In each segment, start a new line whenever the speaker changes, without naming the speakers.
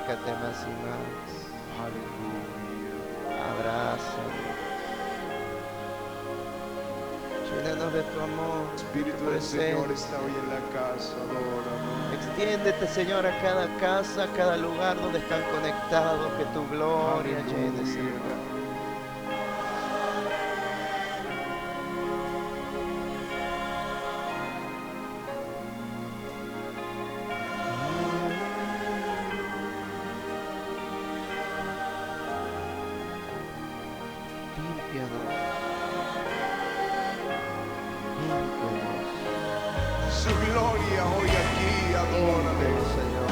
Acércate más y más.
Aleluya.
Abrázanos. Llénanos de tu amor, de
Espíritu
tu
del Señor
presencia.
está hoy en la casa, adóralo.
Extiéndete, Señor, a cada casa, a cada lugar donde están conectados. Que tu gloria llene, Señor.
Aleluya.
Límpianos. Límpianos.
Su gloria hoy aquí, adórale.
Límpianos, Señor.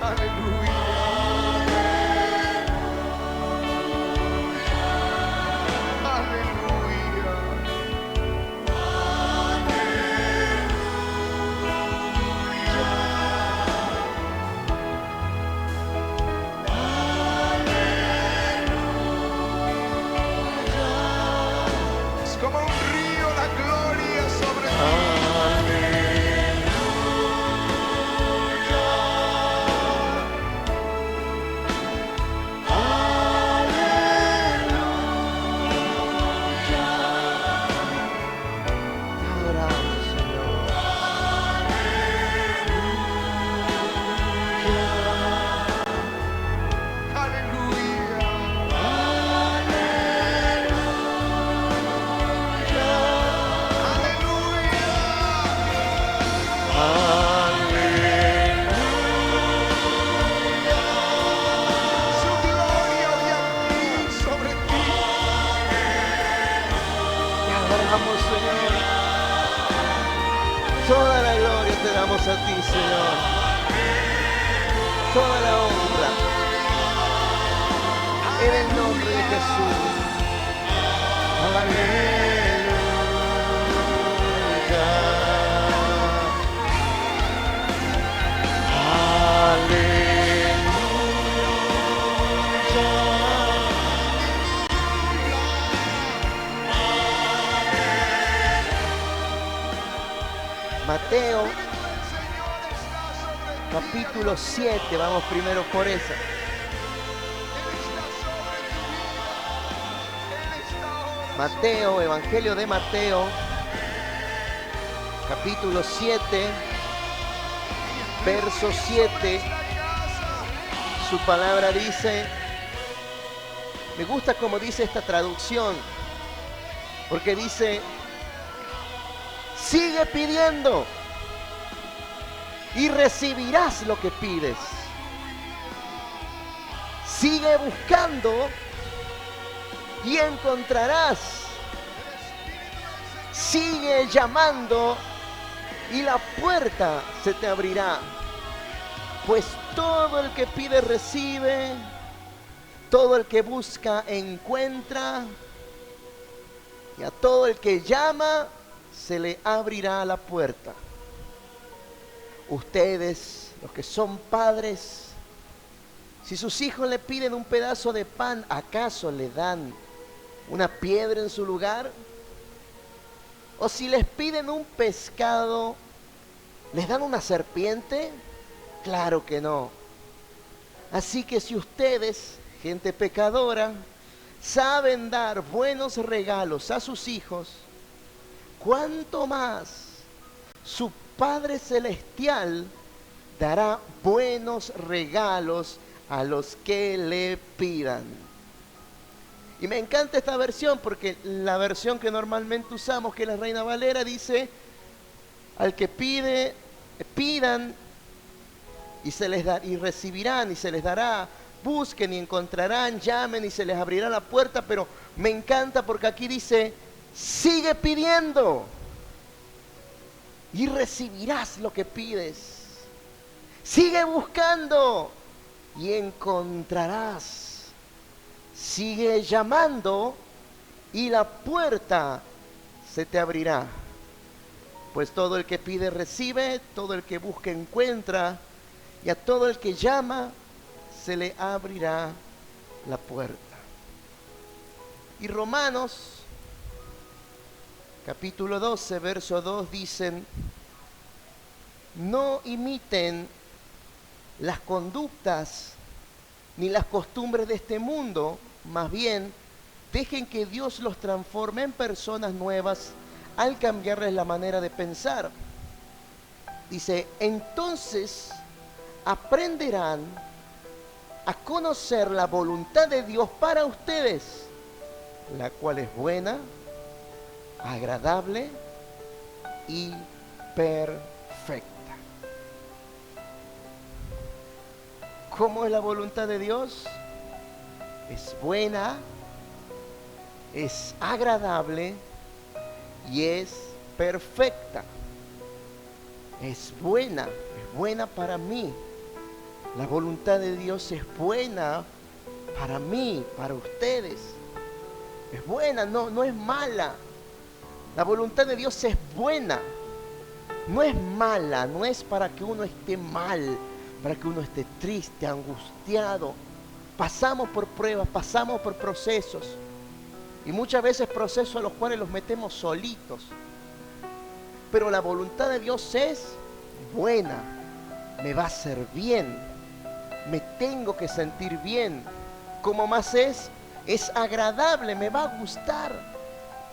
Aleluya. Aleluya. Es como un río la gloria sobre ti.
Te adoramos, Señor.
Aleluya. Su gloria hoy aquí sobre ti.
Te adoramos, Señor. Toda la gloria te damos a ti, Señor. Toda la honra. En el nombre de Jesús. Mateo capítulo 7, vamos primero por esa. Mateo, Evangelio de Mateo, capítulo 7, verso 7. Su palabra dice, me gusta como dice esta traducción, porque dice, sigue pidiendo y recibirás lo que pides. Sigue buscando y encontrarás. Sigue llamando y la puerta se te abrirá. Pues todo el que pide recibe, todo el que busca encuentra, y a todo el que llama se le abrirá la puerta. Ustedes, los que son padres, si sus hijos le piden un pedazo de pan, ¿acaso le dan una piedra en su lugar? O si les piden un pescado, ¿les dan una serpiente? Claro que no. Así que si ustedes, gente pecadora, saben dar buenos regalos a sus hijos, ¿cuánto más su Padre Celestial dará buenos regalos a los que le pidan? Y me encanta esta versión porque la versión que normalmente usamos, que es la Reina Valera, dice, al que pide, pidan y se les da, y recibirán y se les dará, busquen y encontrarán, llamen y se les abrirá la puerta. Pero me encanta porque aquí dice, sigue pidiendo y recibirás lo que pides. Sigue buscando y encontrarás. Sigue llamando y la puerta se te abrirá. Pues todo el que pide recibe, todo el que busca encuentra, y a todo el que llama se le abrirá la puerta. Y Romanos capítulo 12, verso 2 dicen: no imiten las conductas ni las costumbres de este mundo, más bien dejen que Dios los transforme en personas nuevas al cambiarles la manera de pensar. Dice, entonces aprenderán a conocer la voluntad de Dios para ustedes, la cual es buena, agradable y perfecta. ¿Cómo es la voluntad de Dios? Es buena, es agradable y es perfecta. Es buena para mí. La voluntad de Dios es buena para mí, para ustedes. Es buena, no es mala. La voluntad de Dios es buena. No es mala, no es para que uno esté mal, para que uno esté triste, angustiado. Pasamos por pruebas, pasamos por procesos. Y muchas veces procesos a los cuales los metemos solitos. Pero la voluntad de Dios es buena. Me va a hacer bien. Me tengo que sentir bien. Como más es agradable, me va a gustar.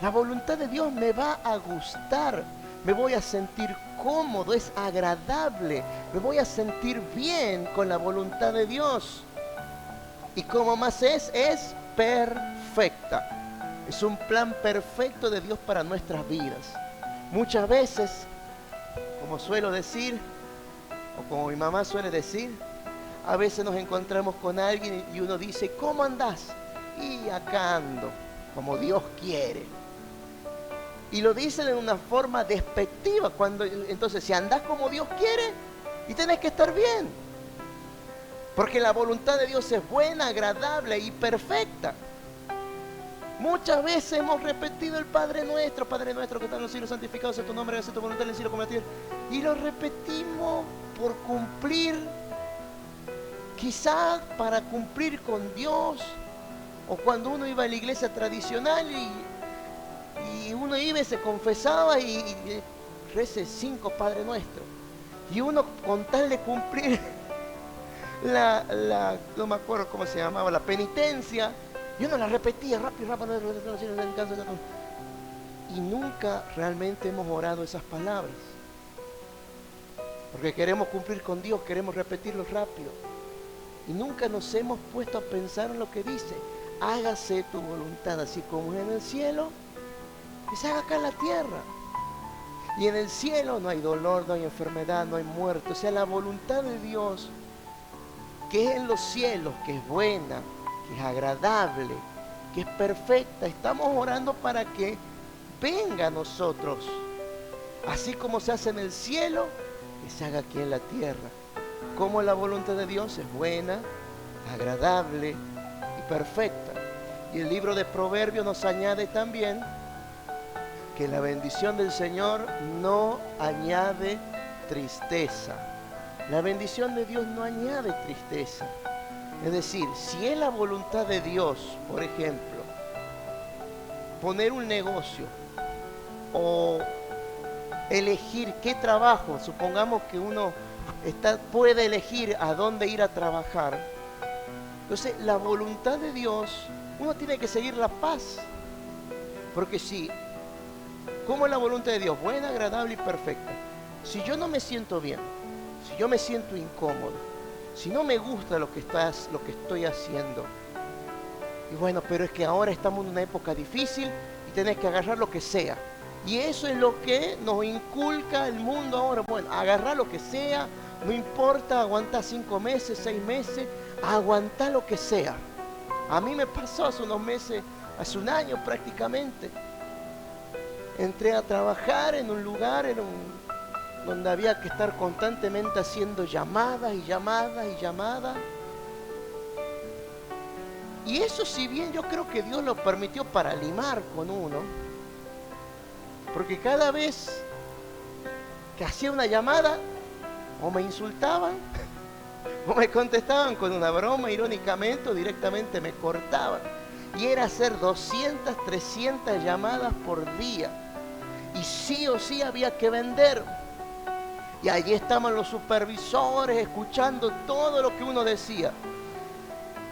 La voluntad de Dios me va a gustar. Me voy a sentir cómodo, es agradable. Me voy a sentir bien con la voluntad de Dios. Y como más es perfecta. Es un plan perfecto de Dios para nuestras vidas. Muchas veces, como suelo decir, o como mi mamá suele decir, a veces nos encontramos con alguien y uno dice, ¿cómo andás? Y acá ando, como Dios quiere. Y lo dicen en una forma despectiva, entonces si andás como Dios quiere, y tenés que estar bien. Porque la voluntad de Dios es buena, agradable y perfecta. Muchas veces hemos repetido el Padre nuestro que está en los cielos, santificado sea tu nombre, hágase tu voluntad en el cielo como en la tierra. Y lo repetimos por cumplir, quizás para cumplir con Dios, o cuando uno iba a la iglesia tradicional y uno iba y se confesaba y rece 5 Padre Nuestro. Y uno con tal de cumplir no me acuerdo cómo se llamaba, la penitencia, y uno la repetía rápido, y nunca realmente hemos orado esas palabras, porque queremos cumplir con Dios, queremos repetirlo rápido, y nunca nos hemos puesto a pensar en lo que dice: hágase tu voluntad, así como es en el cielo, que se haga acá en la tierra. Y en el cielo no hay dolor, no hay enfermedad, no hay muerte. O sea, la voluntad de Dios, que es en los cielos, que es buena, que es agradable, que es perfecta, estamos orando para que venga a nosotros, así como se hace en el cielo, que se haga aquí en la tierra. Como la voluntad de Dios es buena, agradable y perfecta. Y el libro de Proverbios nos añade también que la bendición del Señor no añade tristeza. La bendición de Dios no añade tristeza. Es decir, si es la voluntad de Dios, por ejemplo, poner un negocio o elegir qué trabajo, supongamos que uno puede elegir a dónde ir a trabajar. Entonces, la voluntad de Dios, uno tiene que seguir la paz. Porque ¿cómo es la voluntad de Dios? Buena, agradable y perfecta. Si yo no me siento bien, si yo me siento incómodo, si no me gusta lo que estoy haciendo, y bueno, pero es que ahora estamos en una época difícil y tenés que agarrar lo que sea. Y eso es lo que nos inculca el mundo ahora. Bueno, agarrar lo que sea, no importa, aguantar 5 meses, 6 meses, aguantar lo que sea. A mí me pasó hace unos meses, hace un año prácticamente. Entré a trabajar en un lugar, donde había que estar constantemente haciendo llamadas y llamadas y llamadas. Y eso, si bien yo creo que Dios lo permitió para limar con uno, porque cada vez que hacía una llamada, o me insultaban, o me contestaban con una broma irónicamente, o directamente me cortaban. Y era hacer 200, 300 llamadas por día. y sí o sí había que vender. Y allí estaban los supervisores escuchando todo lo que uno decía.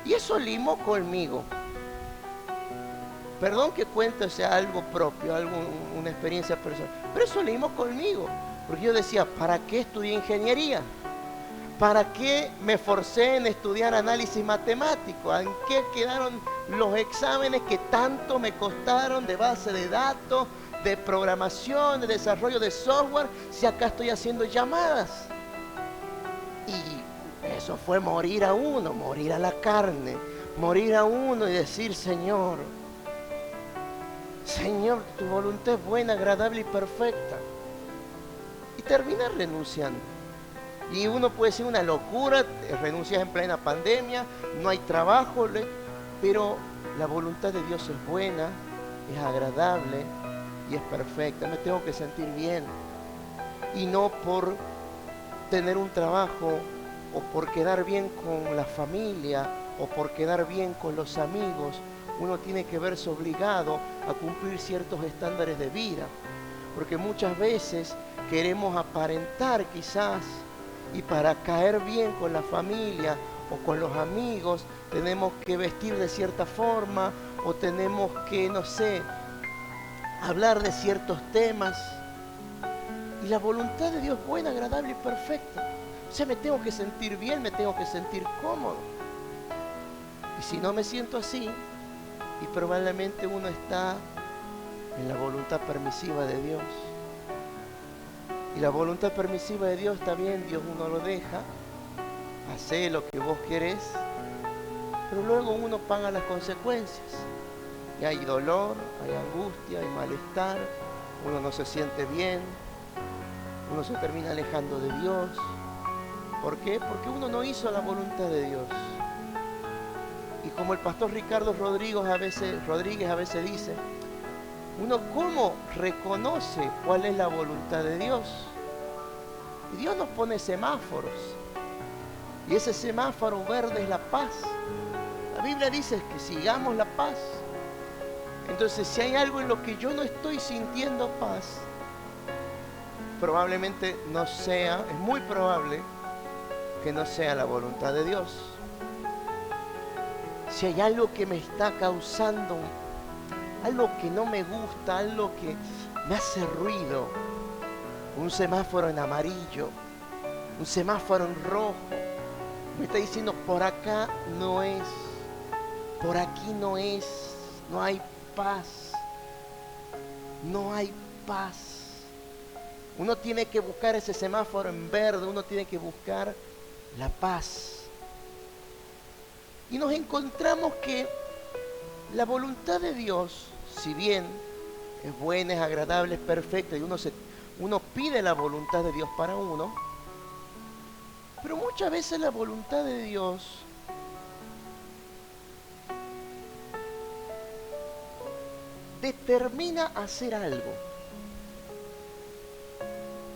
Y eso limó conmigo. Perdón que cuente sea algo propio, una experiencia personal, pero eso limó conmigo. Porque yo decía, ¿para qué estudié ingeniería? ¿Para qué me forcé en estudiar análisis matemático? ¿En qué quedaron los exámenes que tanto me costaron de base de datos, de programación, de desarrollo de software, si acá estoy haciendo llamadas? Y eso fue morir a uno, morir a la carne, morir a uno y decir, Señor, tu voluntad es buena, agradable y perfecta. Y terminar renunciando. Y uno puede decir una locura, renuncias en plena pandemia, no hay trabajo, pero la voluntad de Dios es buena, es agradable y es perfecta. Me tengo que sentir bien. Y no por tener un trabajo o por quedar bien con la familia o por quedar bien con los amigos, uno tiene que verse obligado a cumplir ciertos estándares de vida. Porque muchas veces queremos aparentar quizás, y para caer bien con la familia o con los amigos tenemos que vestir de cierta forma o tenemos que, no sé, hablar de ciertos temas. Y la voluntad de Dios es buena, agradable y perfecta. O sea, me tengo que sentir bien, me tengo que sentir cómodo. Y si no me siento así, y probablemente uno está en la voluntad permisiva de Dios. Y la voluntad permisiva de Dios está bien, Dios uno lo deja, hace lo que vos querés, pero luego uno paga las consecuencias. Y hay dolor, hay angustia, hay malestar, uno no se siente bien, uno se termina alejando de Dios. ¿Por qué? Porque uno no hizo la voluntad de Dios. Y como el pastor Ricardo Rodríguez a veces dice, uno cómo reconoce cuál es la voluntad de Dios. Y Dios nos pone semáforos. Y ese semáforo verde es la paz. La Biblia dice que sigamos la paz. Entonces, si hay algo en lo que yo no estoy sintiendo paz, probablemente no sea, es muy probable que no sea la voluntad de Dios. Si hay algo que me está causando algo que no me gusta, algo que me hace ruido, un semáforo en amarillo, un semáforo en rojo, me está diciendo por acá no es, por aquí no es, no hay paz, no hay paz. Uno tiene que buscar ese semáforo en verde, uno tiene que buscar la paz. Y nos encontramos que la voluntad de Dios, si bien es buena, es agradable, es perfecta, y uno pide la voluntad de Dios para uno, pero muchas veces la voluntad de Dios determina hacer algo.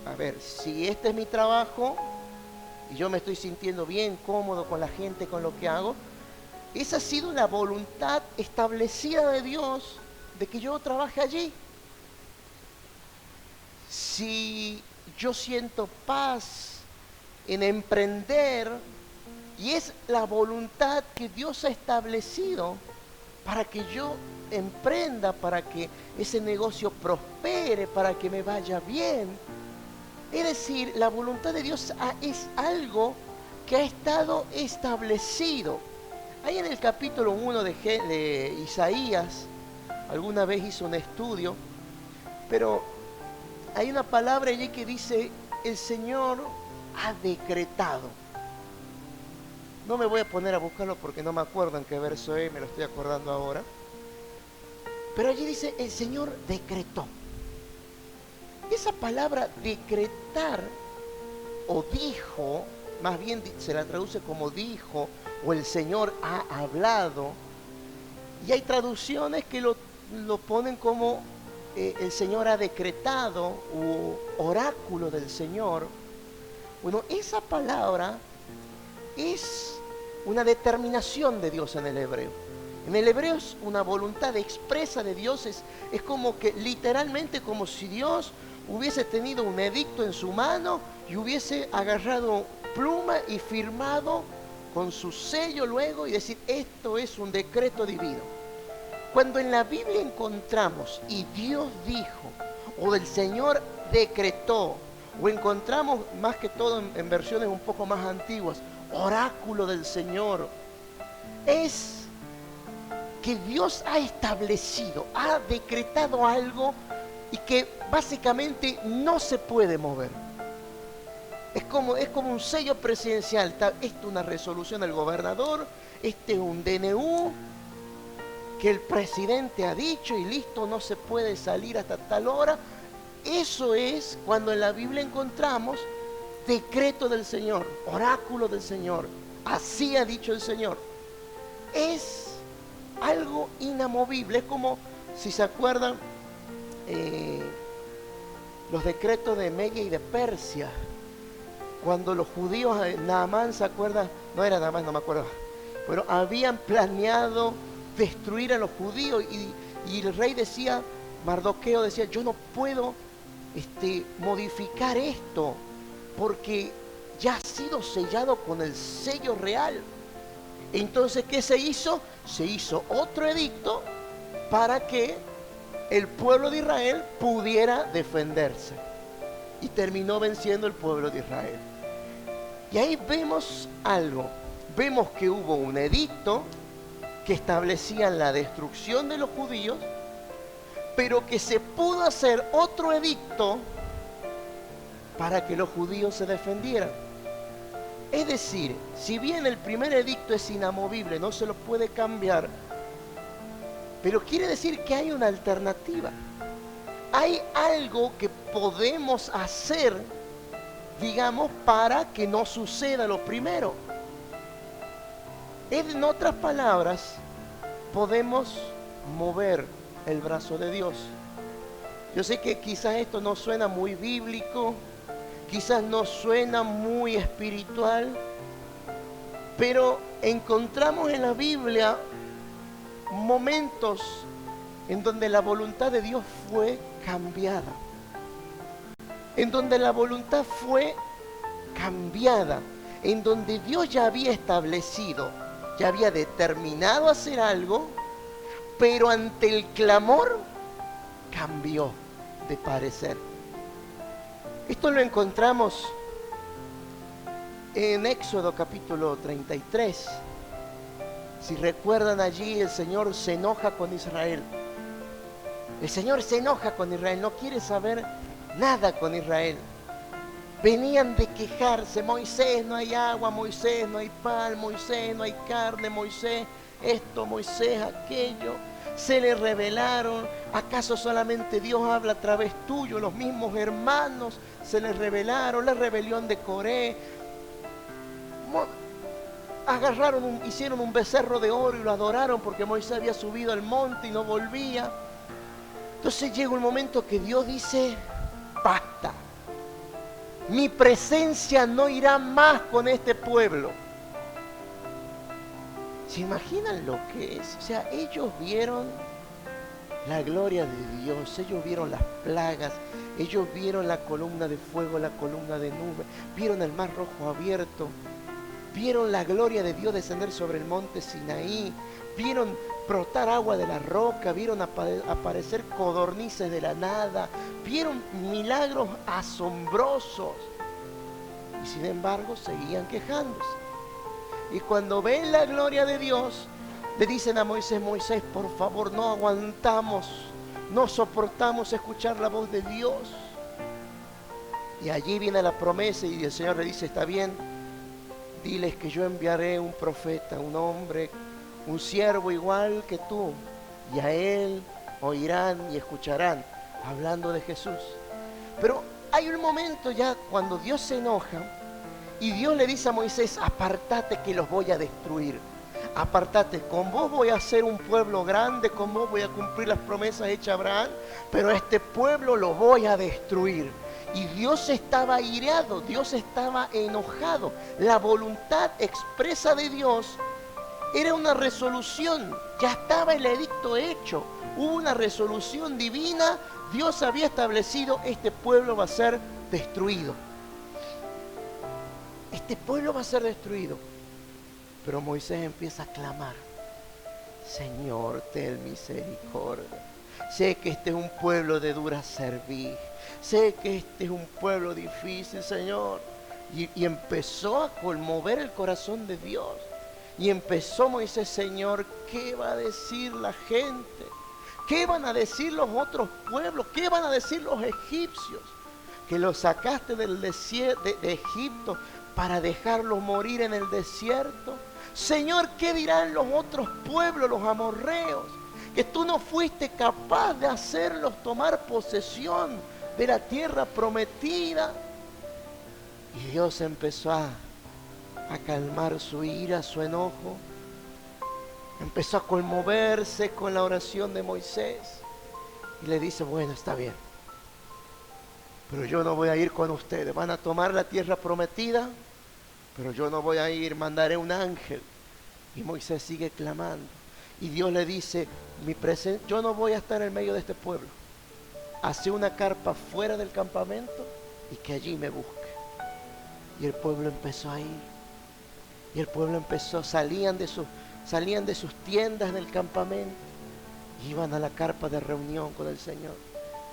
A ver, si este es mi trabajo y yo me estoy sintiendo bien, cómodo con la gente, con lo que hago, esa ha sido la voluntad establecida de Dios de que yo trabaje allí. Si yo siento paz en emprender, y es la voluntad que Dios ha establecido para que yo emprenda, para que ese negocio prospere, para que me vaya bien. Es decir, la voluntad de Dios es algo que ha estado establecido. Ahí en el capítulo 1 de Isaías, alguna vez hizo un estudio, pero hay una palabra allí que dice, el Señor ha decretado. No me voy a poner a buscarlo porque no me acuerdo en qué verso es, me lo estoy acordando ahora. Pero allí dice, el Señor decretó. Esa palabra decretar o dijo, más bien se la traduce como dijo, o el Señor ha hablado. Y hay traducciones que lo ponen como el Señor ha decretado, o oráculo del Señor. Bueno, esa palabra es una determinación de Dios en el hebreo. En el hebreo es una voluntad expresa de Dios, es como que literalmente como si Dios hubiese tenido un edicto en su mano y hubiese agarrado pluma y firmado con su sello luego y decir, esto es un decreto divino. Cuando en la Biblia encontramos y Dios dijo, o el Señor decretó, o encontramos más que todo en versiones un poco más antiguas, oráculo del Señor, es que Dios ha establecido, ha decretado algo y que básicamente no se puede mover. Es como un sello presidencial. Esta es una resolución del gobernador, este es un DNU que el presidente ha dicho y listo, no se puede salir hasta tal hora. Eso es cuando en la Biblia encontramos decreto del Señor, oráculo del Señor, así ha dicho el Señor. Es algo inamovible, es como si se acuerdan los decretos de Media y de Persia, cuando los judíos, Naamán, ¿se acuerdan? No era Naamán, no me acuerdo, pero habían planeado destruir a los judíos y el rey decía, Mardoqueo decía, yo no puedo modificar esto porque ya ha sido sellado con el sello real. Entonces, ¿qué se hizo? Se hizo otro edicto para que el pueblo de Israel pudiera defenderse. Y terminó venciendo el pueblo de Israel. Y ahí vemos algo. Vemos que hubo un edicto que establecía la destrucción de los judíos, pero que se pudo hacer otro edicto para que los judíos se defendieran. Es decir, si bien el primer edicto es inamovible, no se lo puede cambiar, pero quiere decir que hay una alternativa. Hay algo que podemos hacer, digamos, para que no suceda lo primero. En otras palabras, podemos mover el brazo de Dios. Yo sé que quizás esto no suena muy bíblico, quizás no suena muy espiritual, pero encontramos en la Biblia momentos en donde la voluntad de Dios fue cambiada, en donde la voluntad fue cambiada, en donde Dios ya había establecido, ya había determinado hacer algo, pero ante el clamor cambió de parecer. Esto lo encontramos en Éxodo capítulo 33. Si recuerdan allí, el Señor se enoja con Israel. El Señor se enoja con Israel, no quiere saber nada con Israel. Venían de quejarse, Moisés, no hay agua, Moisés, no hay pan, Moisés, no hay carne, Moisés, esto, Moisés, aquello. Se le rebelaron. ¿Acaso solamente Dios habla a través tuyo? Los mismos hermanos se les rebelaron. La rebelión de Coré. Hicieron un becerro de oro y lo adoraron porque Moisés había subido al monte y no volvía. Entonces llega un momento que Dios dice, basta. Mi presencia no irá más con este pueblo. ¿Se imaginan lo que es? O sea, ellos vieron la gloria de Dios, ellos vieron las plagas, ellos vieron la columna de fuego, la columna de nube, vieron el mar rojo abierto, vieron la gloria de Dios descender sobre el monte Sinaí, vieron brotar agua de la roca, vieron aparecer codornices de la nada, vieron milagros asombrosos y sin embargo seguían quejándose. Y cuando ven la gloria de Dios, le dicen a Moisés, Moisés, por favor, no aguantamos, no soportamos escuchar la voz de Dios. Y allí viene la promesa y el Señor le dice, está bien, diles que yo enviaré un profeta, un hombre, un siervo igual que tú, y a él oirán y escucharán, hablando de Jesús. Pero hay un momento ya cuando Dios se enoja, y Dios le dice a Moisés, apartate que los voy a destruir. Apartate, con vos voy a hacer un pueblo grande, con vos voy a cumplir las promesas hechas a Abraham, pero a este pueblo lo voy a destruir. Y Dios estaba aireado, Dios estaba enojado. La voluntad expresa de Dios Era una resolución, ya estaba el edicto hecho. Hubo una resolución divina. Dios había establecido: este pueblo va a ser destruido. Este pueblo va a ser destruido. Pero Moisés empieza a clamar: Señor, ten misericordia. Sé que este es un pueblo de dura cerviz. Sé que este es un pueblo difícil, Señor. Y empezó a conmover el corazón de Dios. Y empezó Moisés: Señor, ¿qué va a decir la gente? ¿Qué van a decir los otros pueblos? ¿Qué van a decir los egipcios? Que los sacaste del desierto, de Egipto, para dejarlos morir en el desierto. Señor, ¿qué dirán los otros pueblos, los amorreos? Que tú no fuiste capaz de hacerlos tomar posesión de la tierra prometida. Y Dios empezó a calmar su ira, su enojo. Empezó a conmoverse con la oración de Moisés. Y le dice: bueno, está bien, pero yo no voy a ir con ustedes. Van a tomar la tierra prometida, pero yo no voy a ir, mandaré un ángel. Y Moisés sigue clamando. Y Dios le dice: yo no voy a estar en medio de este pueblo. Hace una carpa fuera del campamento y que allí me busque. Y el pueblo empezó a ir. Y el pueblo empezó, salían de sus tiendas del campamento, iban a la carpa de reunión con el Señor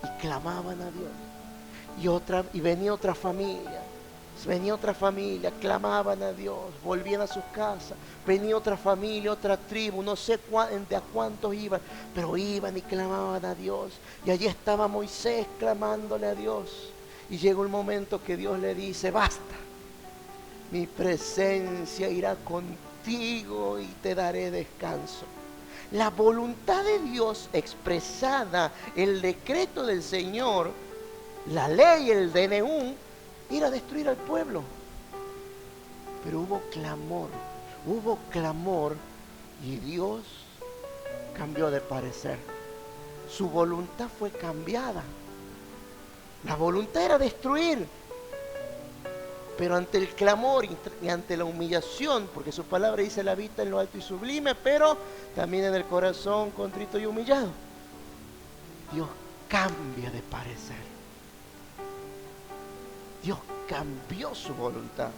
y clamaban a Dios. Y venía otra familia, clamaban a Dios, volvían a sus casas. Venía otra familia, otra tribu, no sé de a cuántos iban, pero iban y clamaban a Dios. Y allí estaba Moisés clamándole a Dios. Y llegó el momento que Dios le dice: basta, mi presencia irá contigo y te daré descanso. La voluntad de Dios expresada, el decreto del Señor, la ley, el DNU, era destruir al pueblo. Pero hubo clamor y Dios cambió de parecer. Su voluntad fue cambiada. La voluntad era destruir. Pero ante el clamor y ante la humillación, porque su palabra dice: Él habita en lo alto y sublime, pero también en el corazón contrito y humillado, Dios cambia de parecer. Dios cambió su voluntad.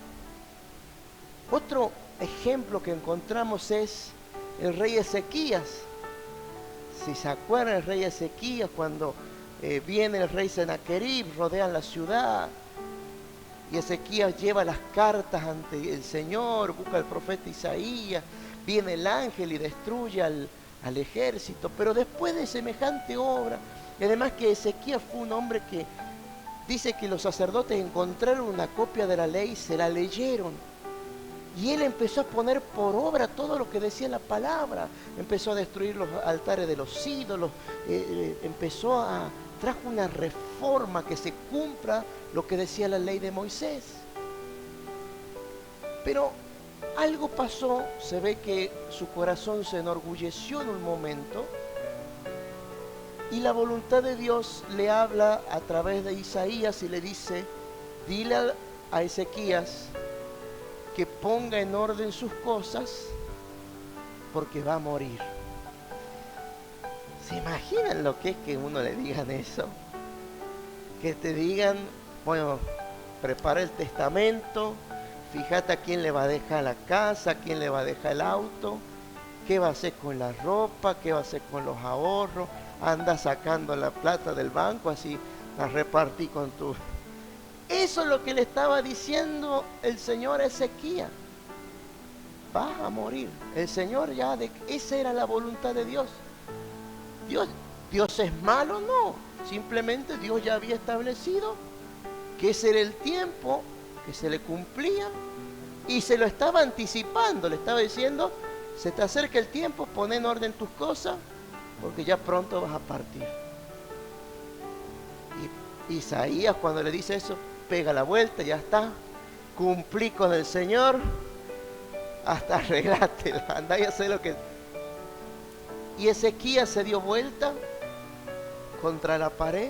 Otro ejemplo que encontramos es el rey Ezequías. Si se acuerdan, el rey Ezequías, cuando viene el rey Sennacherib, rodean la ciudad. Y Ezequías lleva las cartas ante el Señor, busca al profeta Isaías, viene el ángel y destruye al ejército. Pero después de semejante obra, y además que Ezequías fue un hombre que dice que los sacerdotes encontraron una copia de la ley, se la leyeron. Y él empezó a poner por obra todo lo que decía la palabra. Empezó a destruir los altares de los ídolos, trajo una reforma que se cumpla lo que decía la ley de Moisés. Pero algo pasó, se ve que su corazón se enorgulleció en un momento y la voluntad de Dios le habla a través de Isaías y le dice: dile a Ezequías que ponga en orden sus cosas porque va a morir. ¿Se imaginan lo que es que uno le digan eso? Que te digan: bueno, prepara el testamento, fíjate a quién le va a dejar la casa, a quién le va a dejar el auto, qué va a hacer con la ropa, qué va a hacer con los ahorros, anda sacando la plata del banco, así la repartí con tu... Eso es lo que le estaba diciendo el Señor a Ezequías. Vas a morir. El Señor esa era la voluntad de Dios. ¿Dios es malo? No. Simplemente Dios ya había establecido que ese era el tiempo que se le cumplía y se lo estaba anticipando. Le estaba diciendo: se te acerca el tiempo, pon en orden tus cosas porque ya pronto vas a partir. Y Isaías, cuando le dice eso, pega la vuelta: ya está, cumplí con el Señor, hasta arreglátela, andá y hacé lo que... Y Ezequías se dio vuelta contra la pared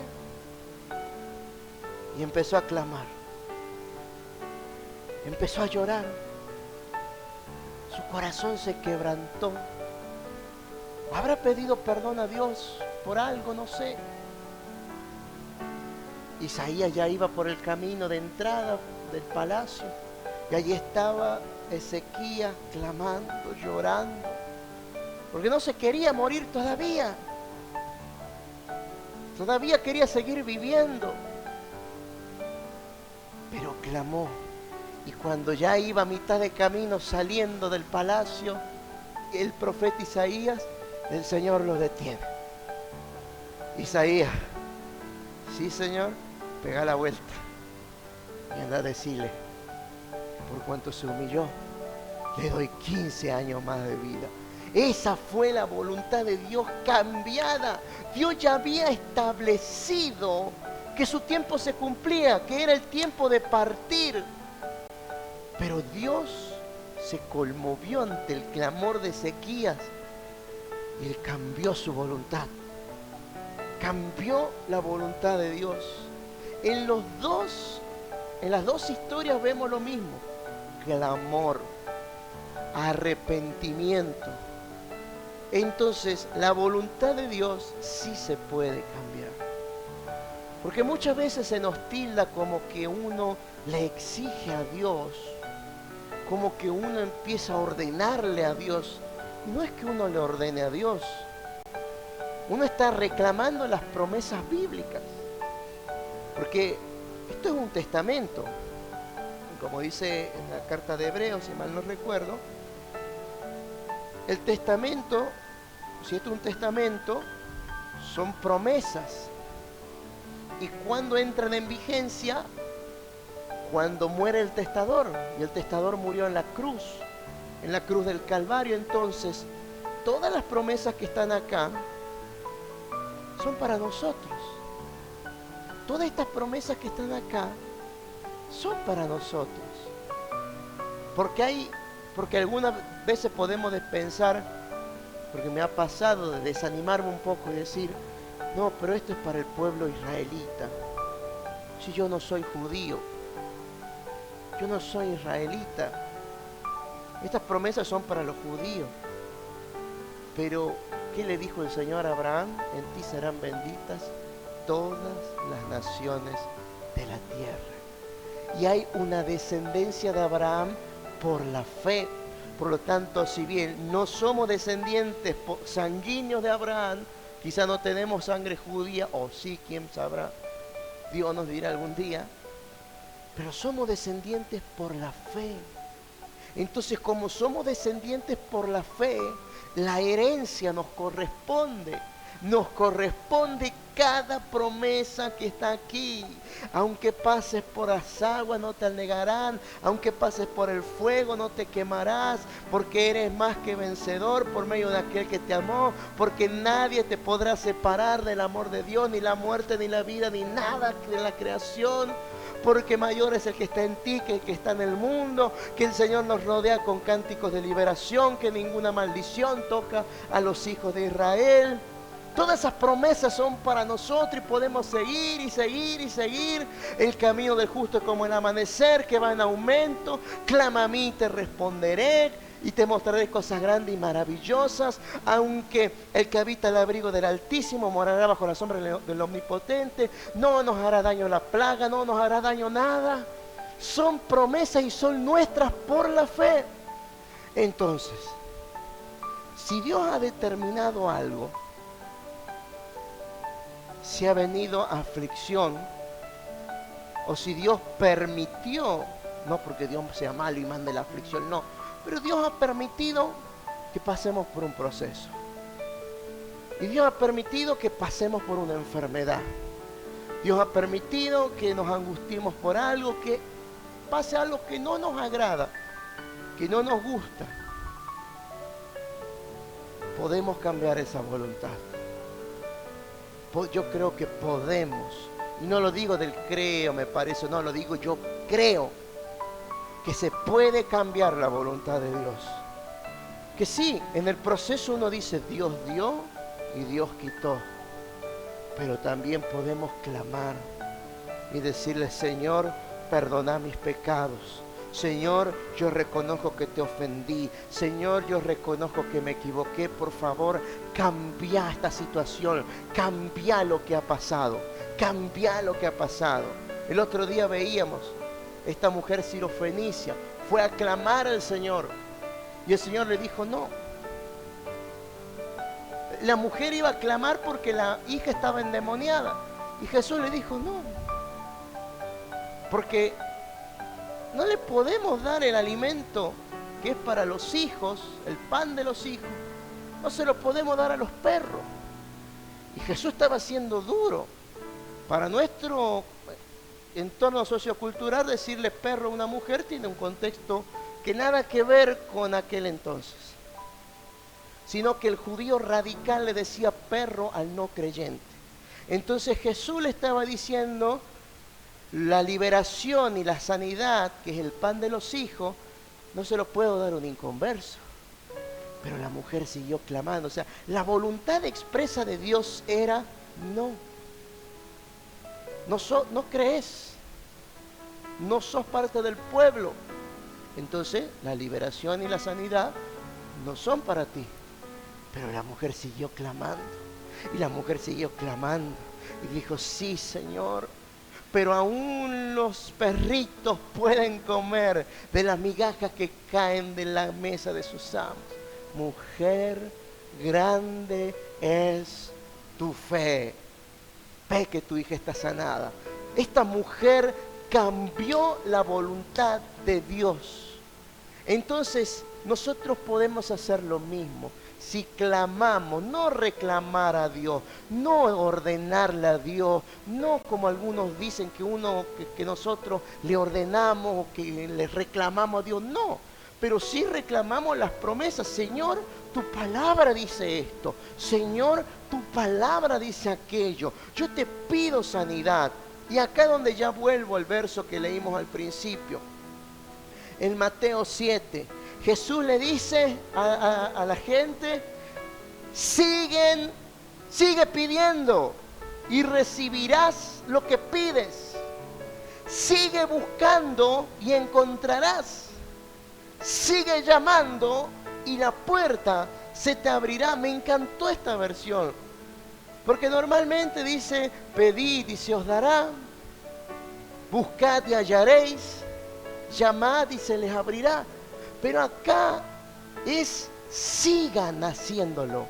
y empezó a clamar, empezó a llorar. Su corazón se quebrantó. ¿Habrá pedido perdón a Dios por algo? No sé. Isaías ya iba por el camino de entrada del palacio y allí estaba Ezequías clamando, llorando, porque no se quería morir todavía. Todavía quería seguir viviendo. Pero clamó. Y cuando ya iba a mitad de camino saliendo del palacio, el profeta Isaías, el Señor lo detiene. Isaías, sí Señor, pega la vuelta y anda a decirle, por cuanto se humilló, le doy 15 años más de vida. Esa fue la voluntad de Dios cambiada. Dios ya había establecido que su tiempo se cumplía, que era el tiempo de partir. Pero Dios se conmovió ante el clamor de Ezequías y él cambió su voluntad. Cambió la voluntad de Dios. En las dos historias vemos lo mismo. Clamor, arrepentimiento. Entonces, la voluntad de Dios sí se puede cambiar. Porque muchas veces se nos tilda como que uno le exige a Dios, como que uno empieza a ordenarle a Dios. No es que uno le ordene a Dios. Uno está reclamando las promesas bíblicas. Porque esto es un testamento. Como dice en la carta de Hebreos, si mal no recuerdo, el testamento, si esto es un testamento, son promesas. Y cuando entran en vigencia, cuando muere el testador, y el testador murió en la cruz del Calvario, entonces todas las promesas que están acá son para nosotros. Todas estas promesas que están acá son para nosotros. Porque algunas veces podemos pensar, porque me ha pasado de desanimarme un poco y decir, no, pero esto es para el pueblo israelita. Si yo no soy judío, yo no soy israelita. Estas promesas son para los judíos. Pero, ¿qué le dijo el Señor a Abraham? En ti serán benditas todas las naciones de la tierra. Y hay una descendencia de Abraham por la fe. Por lo tanto, si bien no somos descendientes sanguíneos de Abraham, quizá no tenemos sangre judía, o sí, quién sabrá, Dios nos dirá algún día, pero somos descendientes por la fe. Entonces, como somos descendientes por la fe, la herencia nos corresponde. Nos corresponde cada promesa que está aquí. Aunque pases por las aguas no te anegarán, aunque pases por el fuego no te quemarás, porque eres más que vencedor por medio de aquel que te amó, porque nadie te podrá separar del amor de Dios, ni la muerte, ni la vida, ni nada de la creación. Porque mayor es el que está en ti que el que está en el mundo, que el Señor nos rodea con cánticos de liberación, que ninguna maldición toca a los hijos de Israel. Todas esas promesas son para nosotros y podemos seguir y seguir y seguir. El camino del justo es como el amanecer que va en aumento. Clama a mí y te responderé y te mostraré cosas grandes y maravillosas. Aunque el que habita el abrigo del Altísimo morará bajo la sombra del Omnipotente. No nos hará daño la plaga, no nos hará daño nada. Son promesas y son nuestras por la fe. Entonces, si Dios ha determinado algo, si ha venido aflicción, o si Dios permitió, no porque Dios sea malo y mande la aflicción, no, pero Dios ha permitido que pasemos por un proceso. Y Dios ha permitido que pasemos por una enfermedad. Dios ha permitido que nos angustiemos por algo, que pase algo que no nos agrada, que no nos gusta. Podemos cambiar esa voluntad. Yo creo que podemos, y no lo digo del creo, me parece, no, lo digo yo creo que se puede cambiar la voluntad de Dios. Que sí, en el proceso uno dice Dios dio y Dios quitó, pero también podemos clamar y decirle, Señor, perdona mis pecados. Señor, yo reconozco que te ofendí. Señor, yo reconozco que me equivoqué. Por favor, cambia esta situación. Cambia lo que ha pasado. Cambia lo que ha pasado. El otro día veíamos esta mujer sirofenicia. Fue a clamar al Señor. Y el Señor le dijo no. La mujer iba a clamar porque la hija estaba endemoniada. Y Jesús le dijo no. Porque no le podemos dar el alimento que es para los hijos, el pan de los hijos. No se lo podemos dar a los perros. Y Jesús estaba siendo duro. Para nuestro entorno sociocultural, decirle perro a una mujer tiene un contexto que nada que ver con aquel entonces. Sino que el judío radical le decía perro al no creyente. Entonces Jesús le estaba diciendo la liberación y la sanidad, que es el pan de los hijos, no se lo puedo dar a un inconverso. Pero la mujer siguió clamando. O sea, la voluntad expresa de Dios era no. No crees. No sos parte del pueblo. Entonces, la liberación y la sanidad no son para ti. Pero la mujer siguió clamando. Y la mujer siguió clamando. Y dijo, sí, Señor. Pero aún los perritos pueden comer de las migajas que caen de la mesa de sus amos. Mujer, grande es tu fe. Ve que tu hija está sanada. Esta mujer cambió la voluntad de Dios. Entonces, nosotros podemos hacer lo mismo. Si clamamos, no reclamar a Dios, no ordenarle a Dios, no como algunos dicen que nosotros le ordenamos o que le reclamamos a Dios, no. Pero sí reclamamos las promesas. Señor, tu palabra dice esto. Señor, tu palabra dice aquello. Yo te pido sanidad. Y acá donde ya vuelvo al verso que leímos al principio. En Mateo 7, Jesús le dice a la gente, sigue pidiendo y recibirás lo que pides. Sigue buscando y encontrarás. Sigue llamando y la puerta se te abrirá. Me encantó esta versión. Porque normalmente dice, pedid y se os dará. Buscad y hallaréis. Llamad y se les abrirá. Pero acá es, sigan haciéndolo.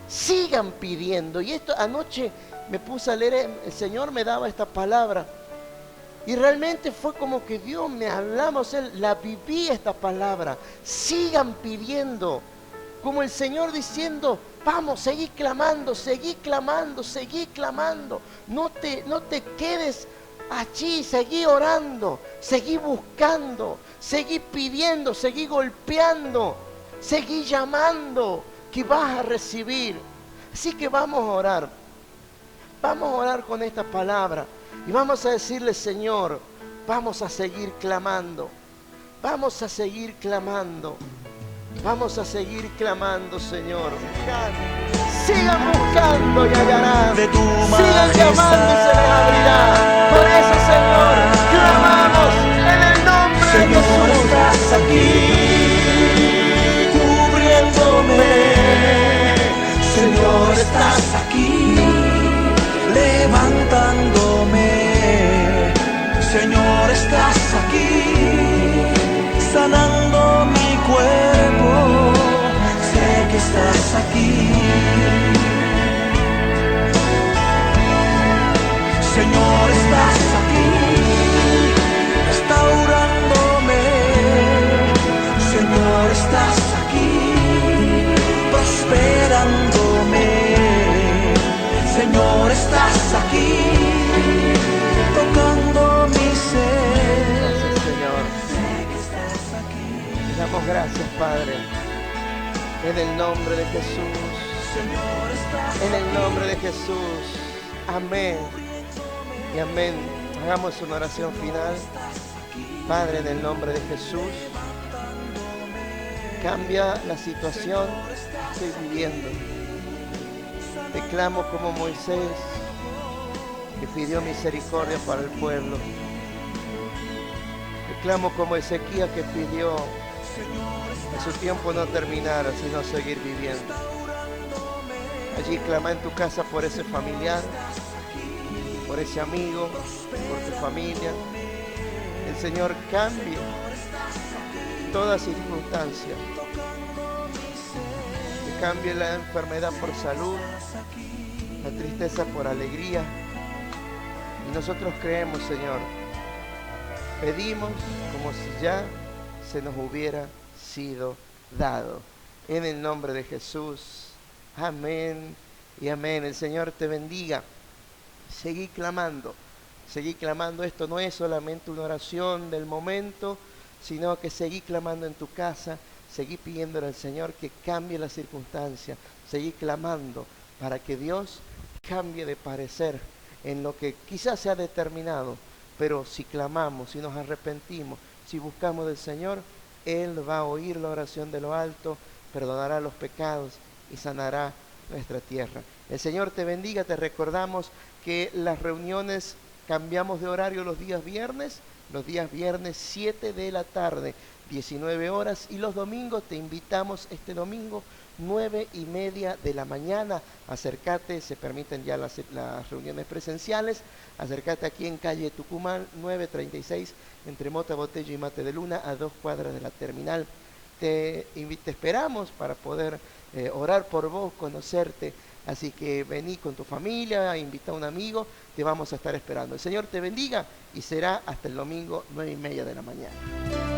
Sigan pidiendo. Y esto anoche me puse a leer, el Señor me daba esta palabra. Y realmente fue como que Dios me hablamos, la viví esta palabra. Sigan pidiendo. Como el Señor diciendo, vamos, seguí clamando, seguí clamando, seguí clamando. No te quedes allí, seguí orando, seguí buscando, seguí pidiendo, seguí golpeando, seguí llamando, que vas a recibir. Así que vamos a orar. Vamos a orar con esta palabra. Y vamos a decirle, Señor, vamos a seguir clamando. Vamos a seguir clamando. Vamos a seguir clamando, Señor. Sigan buscando y hallarán. Sigan llamando y se les abrirá. Por eso, Señor, clamamos en el nombre de Jesús.
Estás aquí, cubriéndome. Señor, estás aquí, levantándome. Señor, estás aquí, sanando mi cuerpo. Sé que estás aquí. Señor, estás aquí, restaurándome. Señor, estás aquí, prosperándome. Señor, estás aquí, tocando mi ser.
Gracias, Señor.
Sé que estás aquí.
Te damos gracias, Padre. En el nombre de Jesús.
Señor, estás
En el nombre de Jesús. Amén. Y amén. Hagamos una oración final. Padre, en el nombre de Jesús, cambia la situación que estoy viviendo. Te clamo como Moisés, que pidió misericordia para el pueblo. Te clamo como Ezequías, que pidió que su tiempo no terminara, sino seguir viviendo. Allí clama en tu casa por ese familiar, por ese amigo, por tu familia. El Señor cambie toda circunstancia, que cambie la enfermedad por salud, la tristeza por alegría. Y nosotros creemos, Señor, pedimos como si ya se nos hubiera sido dado. En el nombre de Jesús. Amén y amén. El Señor te bendiga. Seguí clamando. Seguí clamando. Esto no es solamente una oración del momento, sino que seguí clamando en tu casa. Seguí pidiéndole al Señor que cambie la circunstancia. Seguí clamando para que Dios cambie de parecer en lo que quizás se ha determinado. Pero si clamamos, si nos arrepentimos, si buscamos del Señor, Él va a oír la oración de lo alto, perdonará los pecados y sanará nuestra tierra. El Señor te bendiga. Te recordamos que las reuniones cambiamos de horario los días viernes 7 de la tarde, 19 horas, y los domingos te invitamos este domingo 9:30 de la mañana. Acércate, se permiten ya las reuniones presenciales. Acércate aquí en calle Tucumán 936, entre Mota Botello y Mate de Luna, a 2 cuadras de la terminal. Te esperamos para poder orar por vos, conocerte. Así que vení con tu familia, invita a un amigo, te vamos a estar esperando. El Señor te bendiga y será hasta el domingo 9:30 de la mañana.